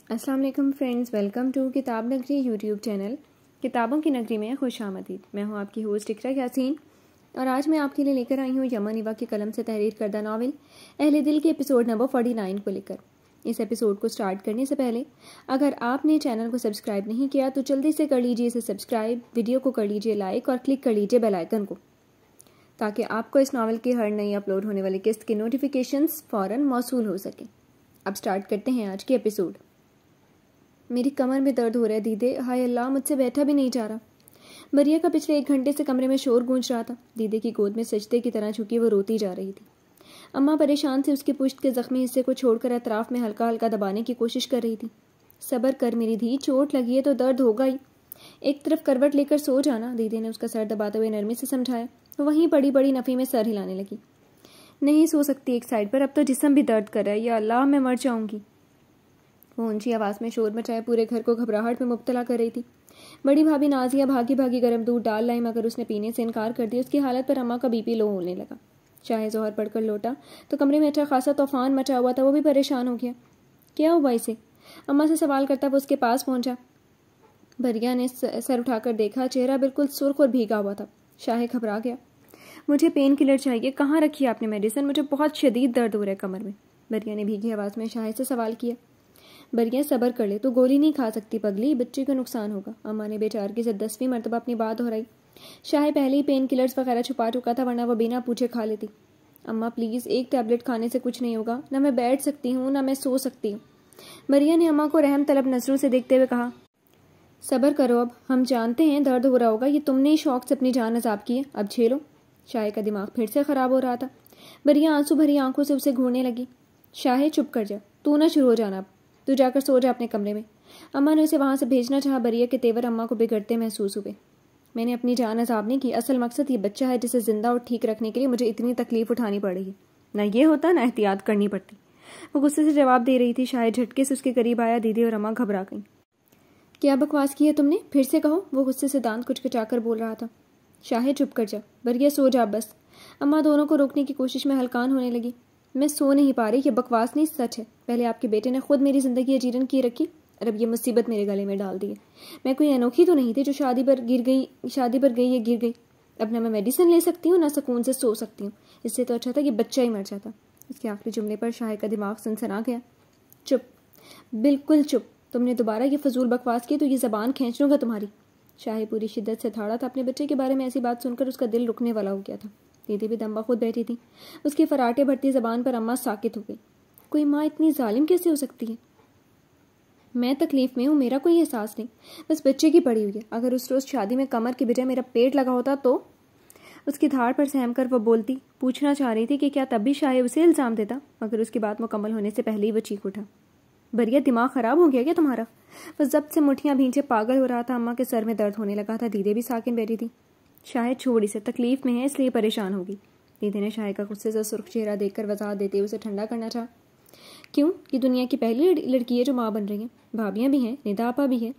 अस्सलाम वालेकुम friends, welcome to किताब नगरी यूट्यूब चैनल। किताबों की नगरी में खुश आमदीद। मैं हूं आपकी होस्ट इकरा यासीन और आज मैं आपके लिए लेकर आई हूं यमन इवा की कलम से तहरीर करदा नावल अहले दिल के एपिसोड नंबर 49 को लेकर। इस एपिसोड को स्टार्ट करने से पहले अगर आपने चैनल को सब्सक्राइब नहीं किया तो जल्दी से कर लीजिए इसे सब्सक्राइब, वीडियो को कर लीजिए लाइक और क्लिक कर लीजिए बेल आइकन को, ताकि आपको इस नावल की हर नई अपलोड होने वाली किस्त की नोटिफिकेशंस फ़ौरन मौसूल हो सके। अब स्टार्ट करते हैं आज के एपिसोड। मेरी कमर में दर्द हो रहा है दीदे, हाय अल्लाह मुझसे बैठा भी नहीं जा रहा। मरिया का पिछले 1 घंटे से कमरे में शोर गूंज रहा था। दीदे की गोद में सजदे की तरह झुकी वो रोती जा रही थी। अम्मा परेशान से उसकी पुश्त के जख्मी हिस्से को छोड़कर अतराफ में हल्का हल्का दबाने की कोशिश कर रही थी। सब्र कर मेरी धी, चोट लगी है तो दर्द होगा ही, एक तरफ करवट लेकर सो जाना। दीदी ने उसका सर दबाते हुए नरमी से समझाया। वहीं बड़ी बड़ी नफ़ी में सर हिलाने लगी। नहीं सो सकती एक साइड पर, अब तो जिस्म भी दर्द कर रहा है, या अल्लाह मैं मर जाऊंगी। वो ऊंची आवाज़ में शोर मचाए पूरे घर को घबराहट में मुब्तला कर रही थी। बड़ी भाभी नाजिया भागी भागी गर्म दूध डाल लाई, मगर उसने पीने से इनकार कर दिया। उसकी हालत पर अम्मा का बीपी लो होने लगा। चाहे जोहर पढ़कर लौटा तो कमरे में अच्छा खासा तूफान मचा हुआ था। वो भी परेशान हो गया। क्या हुआ इसे? अम्मा से सवाल करता वो उसके पास पहुंचा। भरिया ने सर उठाकर देखा, चेहरा बिल्कुल सुर्ख और भीगा हुआ था। शाहे घबरा गया। मुझे पेन किलर चाहिए, कहाँ रखी है आपने मेडिसिन? मुझे बहुत शदीद दर्द हो रहा है कमर में। भरिया ने भीगी आवाज़ में शाहे से सवाल किया। भरिया सब्र कर ले, तो गोली नहीं खा सकती पगली, बच्चे को नुकसान होगा। अम्मा ने बेचारगी से 10वीं मरतबा अपनी बात दोहराई। शाहे पहले ही पेन किलर्स वगैरह छुपा चुका था, वरना वह बिना पूछे खा लेती। अम्मा प्लीज़, एक टैबलेट खाने से कुछ नहीं होगा, ना मैं बैठ सकती हूँ ना मैं सो सकती हूँ। भरिया ने अम्मा को रहम तलब नजरों से देखते हुए कहा। सब्र करो, अब हम जानते हैं दर्द हो रहा होगा, ये तुमने ही शौक से अपनी जान अजाब की है, अब झेलो। शाहे का दिमाग फिर से खराब हो रहा था। भरिया आंसू भरी आंखों से उसे घूरने लगी। शाहे चुप कर जा, तू ना शुरू हो जाना, अब तू जाकर सो जा अपने कमरे में। अम्मा ने उसे वहां से भेजना चाहा। भरिया के तेवर अम्मा को बिगड़ते महसूस हुए। मैंने अपनी जान अजाब नहीं की, असल मकसद ये बच्चा है जिसे जिंदा और ठीक रखने के लिए मुझे इतनी तकलीफ उठानी पड़ रही है। ना ये होता ना एहतियात करनी पड़ती। वो गुस्से से जवाब दे रही थी। शायद झटके से उसके करीब आया। दीदी और अम्मा घबरा गई। क्या बकवास की है तुमने? फिर से कहो। वो गुस्से से दांत कुचकुचाकर बोल रहा था। शाहे चुप कर जा, भरिया सो जा बस। अम्मा दोनों को रोकने की कोशिश में हलकान होने लगी। मैं सो नहीं पा रही, ये बकवास नहीं सच है। पहले आपके बेटे ने खुद मेरी जिंदगी अजीरन की रखी और अब ये मुसीबत मेरे गले में डाल दी है। मैं कोई अनोखी तो नहीं थी जो शादी पर गई या गिर गई। अब ना मैं मेडिसिन ले सकती हूँ ना सुकून से सो सकती हूँ। इससे तो अच्छा था कि बच्चा ही मर जाता। इसके आखिरी जुमले पर शाहे का दिमाग सनसना गया। चुप, बिल्कुल चुप। तुमने दोबारा ये फजूल बकवास की तो ये जबान खींच लूंगा तुम्हारी। शाहे पूरी शिद्दत से ठाड़ा था। अपने बच्चे के बारे में ऐसी बात सुनकर उसका दिल रुकने वाला हो गया था। दीदी भी दम्बा खुद बैठी थी। उसकी फराटे भरती जबान पर अम्मा साकित हो गई। कोई माँ इतनी जालिम कैसे हो सकती है? मैं तकलीफ में हूँ, मेरा कोई एहसास नहीं, बस बच्चे की पड़ी हुई है। अगर उस रोज शादी में कमर के बजाय मेरा पेट लगा होता तो? उसकी धाड़ पर सहम कर वह बोलती। पूछना चाह रही थी कि क्या तब भी शाहे उसे इल्जाम देता, मगर उसकी बात मुकम्मल होने से पहले ही वो चीख उठा। भरिया, दिमाग खराब हो गया क्या तुम्हारा? बस जब्त से मुठ्ठियां भींचे पागल हो रहा था। अम्मा के सर में दर्द होने लगा था। दीदी भी साकिन बैठी थी। शायद छोड़ इसे, तकलीफ में है इसलिए परेशान होगी। दीदी ने शाहे का गुस्से से सुर्ख चेहरा देखकर वजाहत देते हुए उसे ठंडा करना चाहा। क्यों? ये दुनिया की पहली लड़की है जो माँ बन रही है। भाभियाँ भी हैं, निदा आपा भी है।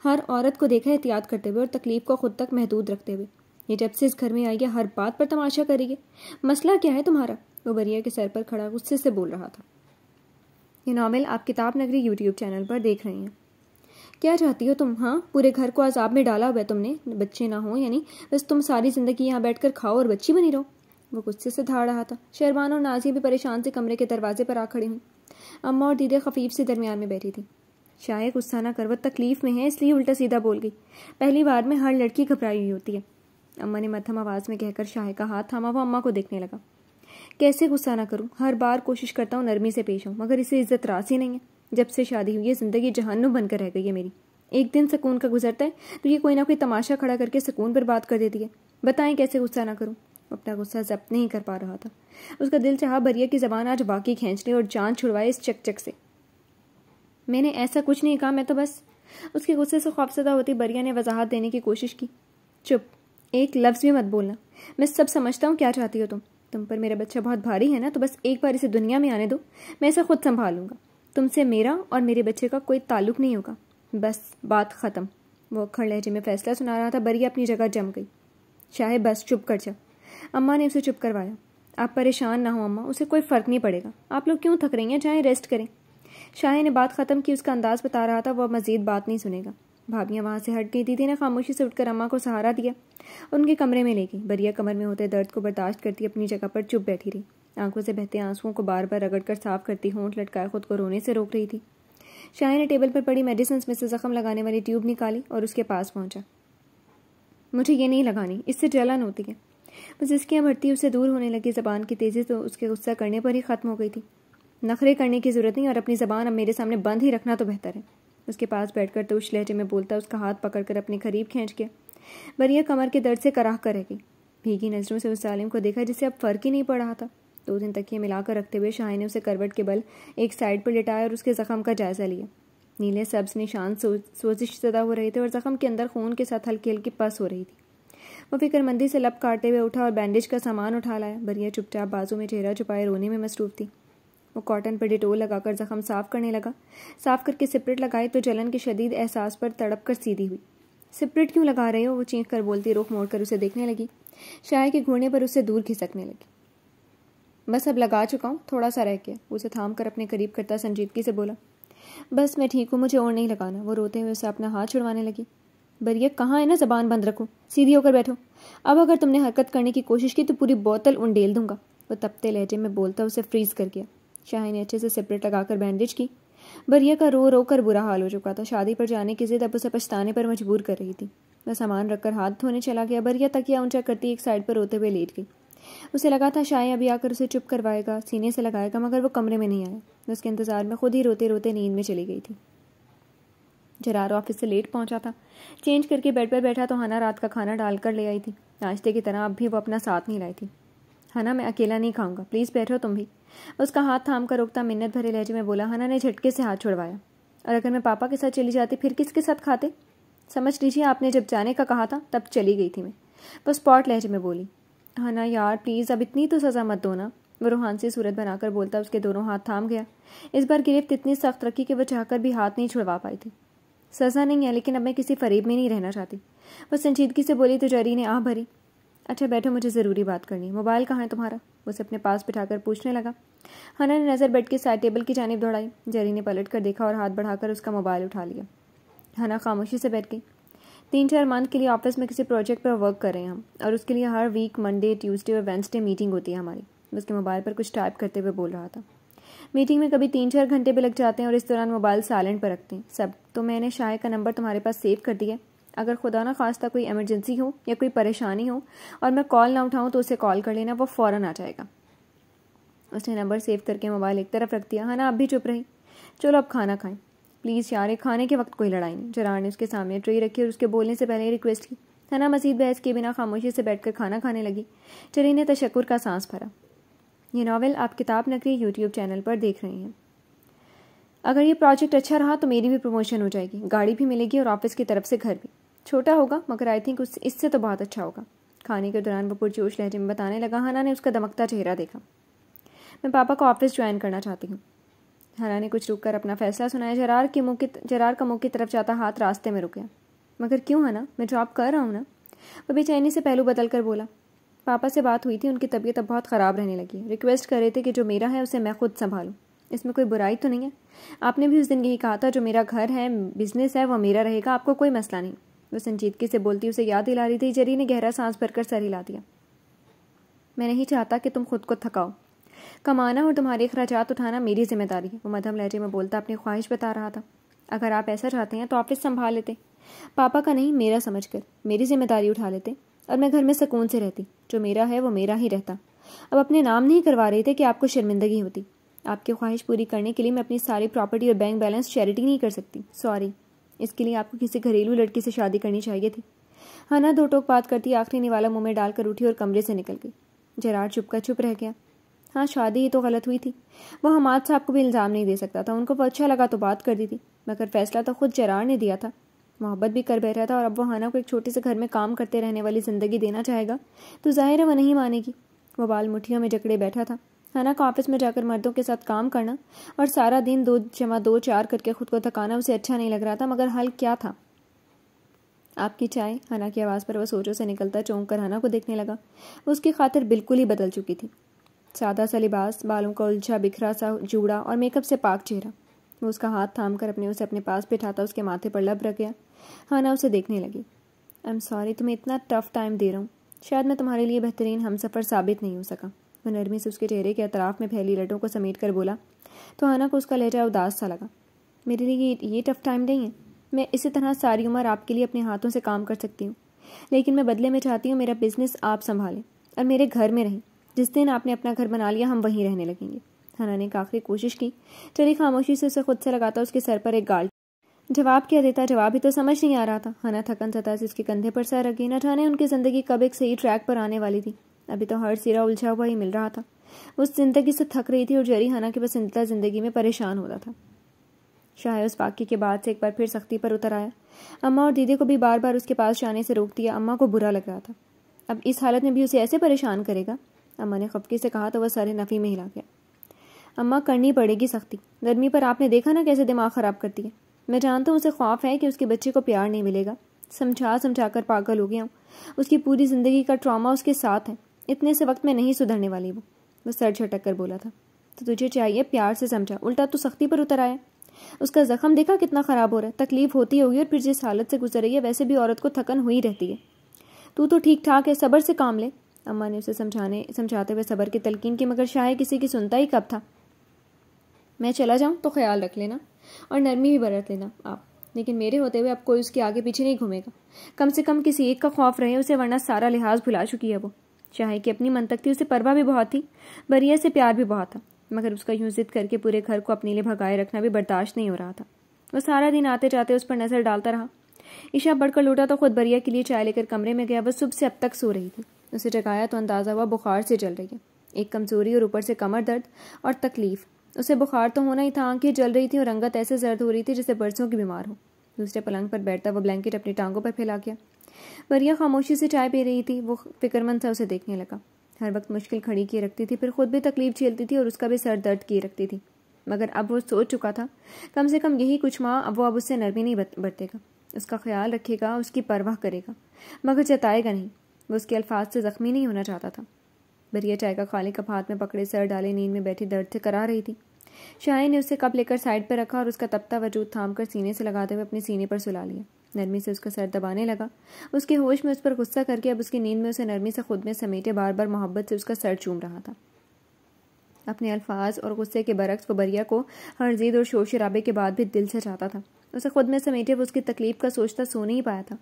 हर औरत को देखा एहतियात करते हुए और तकलीफ को खुद तक महदूद रखते हुए। ये जब से इस घर में आई है हर बात पर तमाशा करेगी। मसला क्या है तुम्हारा? वो भरिया के सर पर खड़ा गुस्से से बोल रहा था। ये नावल आप किताब नगरी यूट्यूब चैनल पर देख रही हैं। क्या चाहती हो तुम? हाँ, पूरे घर को अजाब में डाला हुआ है तुमने। बच्चे ना हो यानी बस तुम सारी जिंदगी यहाँ बैठकर खाओ और बच्ची बनी रहो। वो गुस्से से धाड़ रहा था। शहरबान और नाजिया भी परेशान से कमरे के दरवाजे पर आ खड़ी हुई। अम्मा और दीदी खफीफ से दरमियान में बैठी थी। शायद गुस्सा ना कर, वह तकलीफ में है इसलिए उल्टा सीधा बोल गई। पहली बार में हर लड़की घबराई हुई होती है। अम्मा ने मध्यम आवाज में कहकर शाहे का हाथ थामा। वो अम्मा को देखने लगा। कैसे गुस्सा ना करूं? हर बार कोशिश करता हूँ नरमी से पेश हूँ, मगर इसे इज्जत रास ही नहीं है। जब से शादी हुई है जिंदगी जहन्नुम बनकर रह गई है मेरी। एक दिन सुकून का गुजरता है तो ये कोई ना कोई तमाशा खड़ा करके सुकून पर बात कर देती है। बताएं कैसे गुस्सा ना करूं? अपना गुस्सा जब्त नहीं कर पा रहा था। उसका दिल चाहा भरिया की जबान आज बाकी खींच ले और जान छुड़वाए इस चकचक से। मैंने ऐसा कुछ नहीं कहा, मैं तो बस। उसके गुस्से से खौफजदा होती भरिया ने वजाहत देने की कोशिश की। चुप, एक लफ्ज भी मत बोलना। मैं सब समझता हूँ क्या चाहती हो तुम पर मेरा बच्चा बहुत भारी है ना, तो बस एक बार इसे दुनिया में आने दो, मैं इसे खुद संभालूंगा। तुमसे मेरा और मेरे बच्चे का कोई ताल्लुक नहीं होगा, बस बात ख़त्म। वो अक्खड़ लहजे में फैसला सुना रहा था। भरिया अपनी जगह जम गई। शाहे बस चुप कर जा। अम्मा ने उसे चुप करवाया। आप परेशान ना हो अम्मा, उसे कोई फ़र्क नहीं पड़ेगा। आप लोग क्यों थक रही हैं? जाएं रेस्ट करें। शाहिद ने बात ख़त्म की। उसका अंदाज़ बता रहा था वह मज़ीद बात नहीं सुनेगा। भाभियाँ वहाँ से हट गई। दीदी ने खामोशी से उठकर अम्मा को सहारा दिया, उनके कमरे में ले गई। बरिया कमर में होते दर्द को बर्दाश्त करती अपनी जगह पर चुप बैठी रही। आंखों से बहते आंसुओं को बार बार रगड़ कर साफ करती, होंठ लटकाए खुद को रोने से रोक रही थी। शाहिद ने टेबल पर पड़ी मेडिसिन में से जख्म लगाने वाली ट्यूब निकाली और उसके पास पहुंचा। मुझे ये नहीं लगानी, इससे जलन होती है। बस इसकी बढ़ती उससे दूर होने लगी। ज़बान की तेज़ी तो उसके गुस्सा करने पर ही ख़त्म हो गई थी। नखरे करने की ज़रूरत नहीं और अपनी ज़बान अब मेरे सामने बंद ही रखना तो बेहतर है। उसके पास बैठकर तो उस लहजे में बोलता उसका हाथ पकड़कर अपने करीब खींच गया। बरिया कमर के दर्द से कराह कर रह गई। भीगी नज़रों से उस जालिम को देखा जिससे अब फ़र्क ही नहीं पड़ रहा था। 2 दिन तकिए मिलाकर रखते हुए शाहिद ने उसे करवट के बल एक साइड पर लिटाया और उसके ज़ख्म का जायज़ा लिया। नीले सब्ज निशान सोजिश ज़दा हो रहे थे और ज़ख्म के अंदर खून के साथ हल्की हल्की पस हो रही थी। वो फिक्रमंदी से लब काटते हुए उठा और बैंडेज का सामान उठा लाया। बरिया चुपचाप बाजू में चेहरा छुपाए रोने में मसरूफ़ थी। वो कॉटन पर डिटोल लगाकर ज़ख्म साफ़ करने लगा। साफ़ करके सिपरेट लगाई तो जलन के शदीद एहसास पर तड़प कर सीधी हुई। सिपरेट क्यों लगा रहे हो? वो चीख कर बोलती रुख मोड़कर उसे देखने लगी। शाय के घूरने पर उससे दूर खिसकने लगी। बस अब लगा चुका हूँ, थोड़ा सा रह गया। उसे थाम कर अपने करीब करता संजीदगी से बोला, बस मैं ठीक हूँ, मुझे और नहीं लगाना। वो रोते हुए उसे अपना हाथ छुड़वाने लगी। बरिया कहाँ है ना, ज़बान बंद रखो, सीधी होकर बैठो। अब अगर तुमने हरकत करने की कोशिश की तो पूरी बोतल उंडेल दूंगा। वो तपते लहजे में बोलता उसे फ्रीज कर गया। शाही ने अच्छे से सेपरेट लगाकर बैंडेज की। बरिया का रो रो कर बुरा हाल हो चुका था। शादी पर जाने की जिद अब उसे पछताने पर मजबूर कर रही थी। वह सामान रखकर हाथ धोने चला गया। बरिया तकिया ऊंचा करती एक साइड पर रोते हुए लेट गई। उसे लगा था शायद अभी आकर उसे चुप करवाएगा, सीने से लगाएगा, मगर वो कमरे में नहीं आया। उसके इंतजार में खुद ही रोते रोते नींद में चली गई थी। जरार ऑफिस से लेट पहुंचा था। चेंज करके बेड पर बैठा तो हना रात का खाना डालकर ले आई थी। नाश्ते की तरह अब भी वो अपना साथ नहीं लाई थी। हना, मैं अकेला नहीं खाऊंगा, प्लीज़ बैठो तुम भी। उसका हाथ थाम कर रोकता मिन्नत भरे लहजे में बोला। हना ने झटके से हाथ छुड़वाया। और अगर मैं पापा के साथ चली जाती फिर किसके साथ खाते? समझ लीजिए, आपने जब जाने का कहा था तब चली गई थी मैं। वो स्पॉट लहजे में बोली। हना यार प्लीज़, अब इतनी तो सज़ा मत दो ना। वो रूहान से सूरत बनाकर बोलता उसके दोनों हाथ थाम गया। इस बार गिरफ्त इतनी सख्त रखी कि वो चाहकर भी हाथ नहीं छुड़वा पाई थी। सज़ा नहीं है, लेकिन अब मैं किसी फरीब में नहीं रहना चाहती। वो संजीदगी से बोली तो जरी ने आह भरी। अच्छा बैठो, मुझे ज़रूरी बात करनी है। मोबाइल कहाँ है तुम्हारा? उसे अपने पास बिठाकर पूछने लगा। हना ने नज़र बेड के साइड टेबल की जानिब दौड़ाई। जरी ने पलट कर देखा और हाथ बढ़ाकर उसका मोबाइल उठा लिया। हना खामोशी से बैठ गई। 3-4 मंथ के लिए ऑफिस में किसी प्रोजेक्ट पर वर्क कर रहे हैं हम, और उसके लिए हर वीक मंडे, ट्यूसडे और वेंसडे मीटिंग होती है हमारी। उसके मोबाइल पर कुछ टाइप करते हुए बोल रहा था। मीटिंग में कभी 3-4 घंटे भी लग जाते हैं और इस दौरान मोबाइल साइलेंट पर रखते हैं सब। तो मैंने शायद का नंबर तुम्हारे पास सेव कर दिया। अगर खुदा ना खास्ता कोई इमरजेंसी हो या कोई परेशानी हो और मैं कॉल ना उठाऊं तो उसे कॉल कर लेना, वो फ़ौरन आ जाएगा। उसने नंबर सेव करके मोबाइल एक तरफ रख दिया। हना अब भी चुप रही। चलो अब खाना खाएं प्लीज़ यार, खाने के वक्त कोई लड़ाई नहीं। जरार ने उसके सामने ट्रे रखी और उसके बोलने से पहले ही रिक्वेस्ट की। हना मज़ीद बहस के बिना खामोशी से बैठकर खाना खाने लगी। जरी ने तशक्कुर का सांस भरा। ये नावल आप किताब नगरी यूट्यूब चैनल पर देख रही हैं। अगर ये प्रोजेक्ट अच्छा रहा तो मेरी भी प्रमोशन हो जाएगी, गाड़ी भी मिलेगी और ऑफिस की तरफ से घर भी। छोटा होगा मगर आई थिंक इससे तो बहुत अच्छा होगा। खाने के दौरान वो पुरजोश लहजे में बताने लगा। हना ने उसका दमकता चेहरा देखा। मैं पापा को ऑफिस ज्वाइन करना चाहती हूँ। हना ने कुछ रुक कर अपना फैसला सुनाया। जरार का मुँह की तरफ जाता हाथ रास्ते में रुक गया। मगर क्यों हना, मैं जॉब कर रहा हूँ ना। वो बेचैनी से पहलू बदल कर बोला। पापा से बात हुई थी, उनकी तबीयत अब बहुत ख़राब रहने लगी। रिक्वेस्ट कर रहे थे कि जो मेरा है उसे मैं खुद संभालूं। इसमें कोई बुराई तो नहीं है। आपने भी उस दिन यही कहा था जो मेरा घर है, बिजनेस है, वो मेरा रहेगा, आपको कोई मसला नहीं। वो संजीदगी से बोलती उसे याद दिला रही थी। जरी ने गहरा सांस भरकर सर हिला दिया। मैं नहीं चाहता कि तुम खुद को थकाओ। कमाना और तुम्हारे अखराजात उठाना मेरी जिम्मेदारी है। वो मध्यम लहजे में बोलता अपनी ख्वाहिश बता रहा था। अगर आप ऐसा चाहते हैं तो ऑफिस संभाल लेते, पापा का नहीं मेरा समझकर मेरी जिम्मेदारी उठा लेते और मैं घर में सुकून से रहती। जो मेरा है वो मेरा ही रहता। अब अपने नाम नहीं करवा रहे थे कि आपको शर्मिंदगी होती। आपकी ख्वाहिश पूरी करने के लिए मैं अपनी सारी प्रॉपर्टी और बैंक बैलेंस चैरिटी नहीं कर सकती, सॉरी। इसके लिए आपको किसी घरेलू लड़की से शादी करनी चाहिए थी। हना दो टोक बात करती आखिरी निवाला मुंह में डालकर उठी और कमरे से निकल गई। जरार चुप का चुप रह गया। हाँ, शादी ही तो गलत हुई थी। वो हमाद साहब को भी इल्ज़ाम नहीं दे सकता था। उनको वो अच्छा लगा तो बात कर दी थी, मगर फैसला तो खुद जरार ने दिया था। मोहब्बत भी कर बैठा था और अब वो हना को एक छोटे से घर में काम करते रहने वाली ज़िंदगी देना चाहेगा तो जाहिर है वो नहीं मानेगी। वो बाल मुठियों में जकड़े बैठा था। हना को ऑफिस में जाकर मर्दों के साथ काम करना और सारा दिन 2+2=4 करके खुद को थकाना उसे अच्छा नहीं लग रहा था, मगर हल क्या था? आपकी चाय? हना की आवाज़ पर वह सोचों से निकलता चौंक कर हना को देखने लगा। वो उसकी खातिर बिल्कुल ही बदल चुकी थी। सादा सा लिबास, बालों का उलझा बिखरा सा जूड़ा और मेकअप से पाक चेहरा। वो उसका हाथ थाम कर उसे अपने पास बिठाता उसके माथे पर लब रख गया। हाना उसे देखने लगी। आई एम सॉरी, तुम्हें इतना टफ टाइम दे रहा हूँ। शायद मैं तुम्हारे लिए बेहतरीन हमसफ़र साबित नहीं हो सका। वो नरमी से उसके चेहरे के अतराफ में फैली लटों को समेट कर बोला। तो हाना को उसका लहजा उदास सा लगा। मेरे लिए ये टफ टाइम नहीं है। मैं इसी तरह सारी उम्र आपके लिए अपने हाथों से काम कर सकती हूँ, लेकिन मैं बदले में चाहती हूँ मेरा बिजनेस आप संभालें और मेरे घर में रहें। जिस दिन आपने अपना घर बना लिया हम वहीं रहने लगेंगे। हाना ने एक आखिरी कोशिश की। चली खामोशी से उसे खुद से लगाता उसके सर पर एक गाल। जवाब क्या देता, जवाब ही तो समझ नहीं आ रहा था। हाना थकन सता से उसके कंधे पर सर रखी। न जाने उनकी ज़िंदगी कब एक सही ट्रैक पर आने वाली थी। अभी तो हर सिरा उलझा हुआ ही मिल रहा था। उस जिंदगी से थक रही थी और जरी हाना की पसंदीदा जिंदगी में परेशान होता था। शाह उस वाक़ये के बाद से एक बार फिर सख्ती पर उतर आया। अम्मा और दीदी को भी बार बार उसके पास जाने से रोक दिया। अम्मा को बुरा लग रहा था। अब इस हालत में भी उसे ऐसे परेशान करेगा? अम्मा ने खफकी से कहा तो वह सारे नफ़ी में हिला गया। अम्मा, करनी पड़ेगी सख्ती। नरमी पर आपने देखा ना कैसे दिमाग ख़राब करती है। मैं जानता हूँ उसे ख्वाफ है कि उसके बच्चे को प्यार नहीं मिलेगा। समझा कर पागल हो गया हूँ। उसकी पूरी ज़िंदगी का ट्रॉमा उसके साथ है। इतने से वक्त में नहीं सुधरने वाली वो सर झटक कर बोला था। तो तुझे चाहिए प्यार से समझा, उल्टा तू सख्ती पर उतर आया। उसका जख्म देखा कितना ख़राब हो रहा है। तकलीफ होती होगी और फिर जिस हालत से गुजर रही है वैसे भी औरत को थकन हुई रहती है। तू तो ठीक ठाक है, सब्र से काम ले। अम्मा ने उसे समझाते हुए सब्र की तलकीन की, मगर शाह किसी की सुनता ही कब था। मैं चला जाऊँ तो ख्याल रख लेना और नरमी भी बरत लेना आप, लेकिन मेरे होते हुए अब कोई उसके आगे पीछे नहीं घूमेगा। कम से कम किसी एक का खौफ रहे उसे, वरना सारा लिहाज भुला चुकी है वो। शाह की अपनी मंतक थी, उसे परवाह भी बहुत थी, बरिया से प्यार भी बहुत था, मगर उसका यूं जिद करके पूरे घर को अपने लिए भगाए रखना भी बर्दाश्त नहीं हो रहा था। वह सारा दिन आते जाते उस पर नज़र डालता रहा। ईशा बढ़कर लौटा तो खुद बरिया के लिए चाय लेकर कमरे में गया। वह सुबह से अब तक सो रही थी। उसे जगाया तो अंदाज़ा हुआ बुखार से जल रही है। एक कमजोरी और ऊपर से कमर दर्द और तकलीफ। उसे बुखार तो होना ही था, आंखें जल रही थी और रंगत ऐसे जर्द हो रही थी जैसे बरसों की बीमार हो। दूसरे पलंग पर बैठता वह ब्लैंकेट अपनी टांगों पर फैला गया। बरिया खामोशी से चाय पी रही थी। वो फिक्रमंद सा उसे देखने लगा। हर वक्त मुश्किल खड़ी किए रखती थी, फिर खुद भी तकलीफ झेलती थी और उसका भी सर दर्द किए रखती थी। मगर अब वो सोच चुका था, कम से कम यही कुछ माह अब उससे नरमी नहीं बरतेगा, उसका ख्याल रखेगा, उसकी परवाह करेगा, मगर जताएगा नहीं। वो उसके अल्फाज से जख्मी नहीं होना चाहता था। बरिया चाय का खाली कप हाथ में पकड़े सर डाले नींद में बैठी दर्द से करा रही थी। शाह ने उसे कप लेकर साइड पर रखा और उसका तपता वजूद थाम कर सीने से लगाते हुए अपने सीने पर सुला लिया। नरमी से उसका सर दबाने लगा। उसके होश में उस पर गुस्सा करके अब उसकी नींद में उसे नरमी से खुद में समेटे बार बार मोहब्बत से उसका सर चूम रहा था। अपने अल्फाज और गुस्से के बरक्स वो बरिया को हर जिद और शोर शराबे के बाद भी दिल से चाहता था। उसे खुद में समेटे वो उसकी तकलीफ का सोचता सो नहीं पाया था।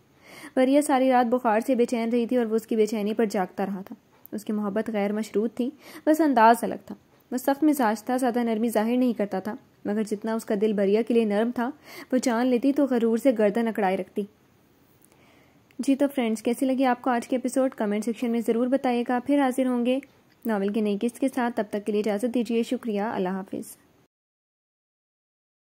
बरिया सारी रात बुखार से बेचैन रही थी और वो उसकी बेचैनी पर जागता रहा था। उसकी मोहब्बत गैर मशरूत थी, बस अंदाज अलग था। वह सख्त मिजाज था, ज़्यादा नरमी जाहिर नहीं करता था, मगर जितना उसका दिल बरिया के लिए नरम था वो जान लेती तो गरूर से गर्दन अकड़ाए रखती। जी तो फ्रेंड्स, कैसी लगी आपको आज के एपिसोड? कमेंट सेक्शन में ज़रूर बताइएगा। फिर हाजिर होंगे नावल की नई किस्त के साथ। तब तक के लिए इजाज़त दीजिए। शुक्रिया। अल्लाह हाफिज़।